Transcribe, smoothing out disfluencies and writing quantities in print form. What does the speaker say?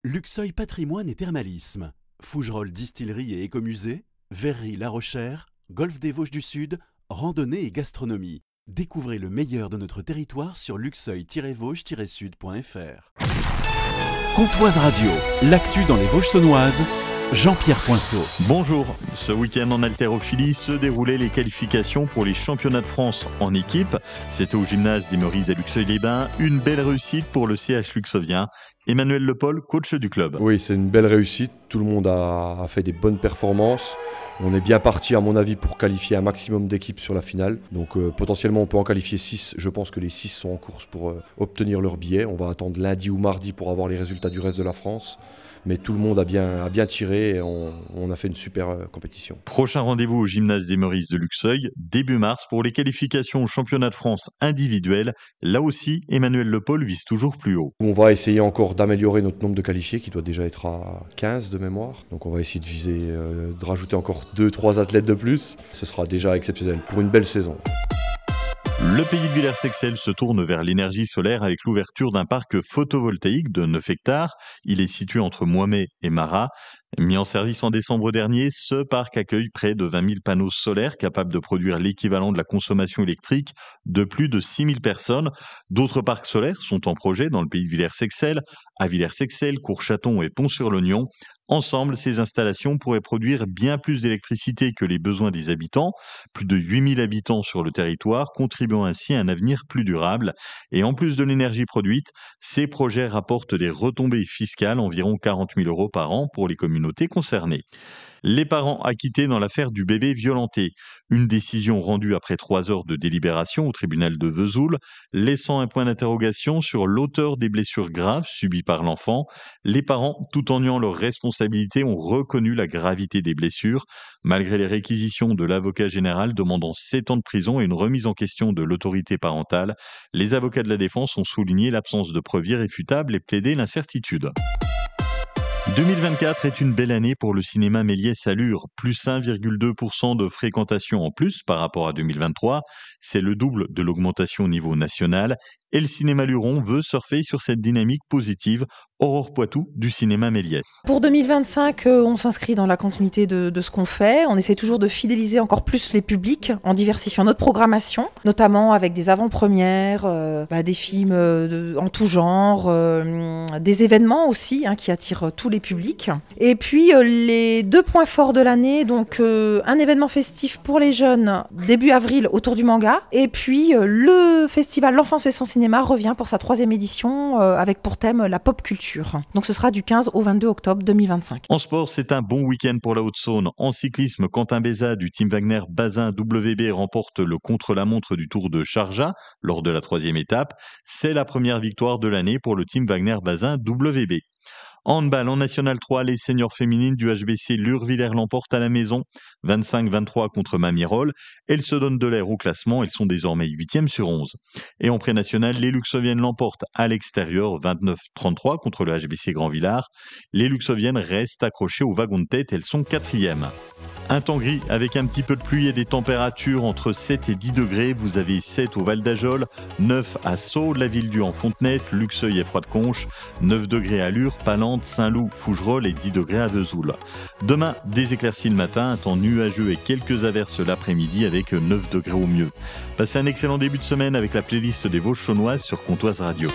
Luxeuil Patrimoine et Thermalisme, Fougerolles Distillerie et Écomusée, Verrerie La Rochère, Golfe des Vosges du Sud, randonnée et gastronomie. Découvrez le meilleur de notre territoire sur luxeuil-vosges-sud.fr. Comtoise Radio, l'actu dans les Vosges saunoises, Jean-Pierre Poinceau. Bonjour, ce week-end en haltérophilie se déroulaient les qualifications pour les championnats de France en équipe. C'était au gymnase des Meurises à Luxeuil-les-Bains, une belle réussite pour le CH luxovien. Emmanuel Lepol, coach du club. Oui, c'est une belle réussite, tout le monde a fait des bonnes performances. On est bien parti à mon avis pour qualifier un maximum d'équipes sur la finale. Donc potentiellement on peut en qualifier 6, je pense que les 6 sont en course pour obtenir leur billet. On va attendre lundi ou mardi pour avoir les résultats du reste de la France. Mais tout le monde a bien tiré et on a fait une super compétition. Prochain rendez-vous au gymnase des Meurises de Luxeuil, début mars, pour les qualifications au championnat de France individuel. Là aussi, Emmanuel Lepol vise toujours plus haut. On va essayer encore d'améliorer notre nombre de qualifiés qui doit déjà être à 15 de mémoire. Donc on va essayer de viser, de rajouter encore 2-3 athlètes de plus. Ce sera déjà exceptionnel pour une belle saison. Le pays de Villers-Sexcel se tourne vers l'énergie solaire avec l'ouverture d'un parc photovoltaïque de 9 hectares. Il est situé entre Moimet et Marat. Mis en service en décembre dernier, ce parc accueille près de 20 000 panneaux solaires capables de produire l'équivalent de la consommation électrique de plus de 6 000 personnes. D'autres parcs solaires sont en projet dans le pays de Villers-Sexcel, à Villers-Sexcel, Courchaton et Pont-sur-l'Oignon. Ensemble, ces installations pourraient produire bien plus d'électricité que les besoins des habitants, plus de 8 000 habitants sur le territoire, contribuant ainsi à un avenir plus durable. Et en plus de l'énergie produite, ces projets rapportent des retombées fiscales, environ 40 000 € par an pour les communautés concernées. Les parents acquittés dans l'affaire du bébé violenté. Une décision rendue après 3 heures de délibération au tribunal de Vesoul, laissant un point d'interrogation sur l'auteur des blessures graves subies par l'enfant. Les parents, tout en niant leur responsabilité, ont reconnu la gravité des blessures, malgré les réquisitions de l'avocat général demandant 7 ans de prison et une remise en question de l'autorité parentale. Les avocats de la défense ont souligné l'absence de preuves irréfutables et plaidé l'incertitude. 2024 est une belle année pour le cinéma Méliès-Allure, plus 1,2% de fréquentation en plus par rapport à 2023. C'est le double de l'augmentation au niveau national. Et le cinéma Luron veut surfer sur cette dynamique positive. Aurore Poitou du cinéma Méliès. Pour 2025, on s'inscrit dans la continuité de ce qu'on fait. On essaie toujours de fidéliser encore plus les publics en diversifiant notre programmation, notamment avec des avant-premières, des films en tout genre, des événements aussi qui attirent tous les publics. Et puis les 2 points forts de l'année, donc un événement festif pour les jeunes début avril autour du manga, et puis le festival L'Enfance et son cinéma revient pour sa 3e édition avec pour thème la pop culture. Donc ce sera du 15 au 22 octobre 2025. En sport, c'est un bon week-end pour la Haute-Saône. En cyclisme, Quentin Bézat du Team Wagner Bazin WB remporte le contre-la-montre du Tour de Sharjah lors de la 3e étape. C'est la première victoire de l'année pour le Team Wagner Bazin WB. En handball, en National 3, les seniors féminines du HBC Lure-Villers l'emportent à la maison, 25-23 contre Mamirol. Elles se donnent de l'air au classement, elles sont désormais 8e sur 11. Et en pré-national, les Luxoviennes l'emportent à l'extérieur, 29-33 contre le HBC Grand-Villard. Les Luxoviennes restent accrochées au wagon de tête, elles sont 4e. Un temps gris avec un petit peu de pluie et des températures entre 7 et 10 degrés. Vous avez 7 au Val d'Ajol, 9 à Sceaux, la Ville-du en Fontenette, Luxeuil et Froide-Conche, 9 degrés à Lure, Palande, Saint-Loup, Fougerolles et 10 degrés à Vesoul. Demain, des éclaircies le matin, un temps nuageux et quelques averses l'après-midi avec 9 degrés au mieux. Passez un excellent début de semaine avec la playlist des Vosges saunoises sur Comtoise Radio.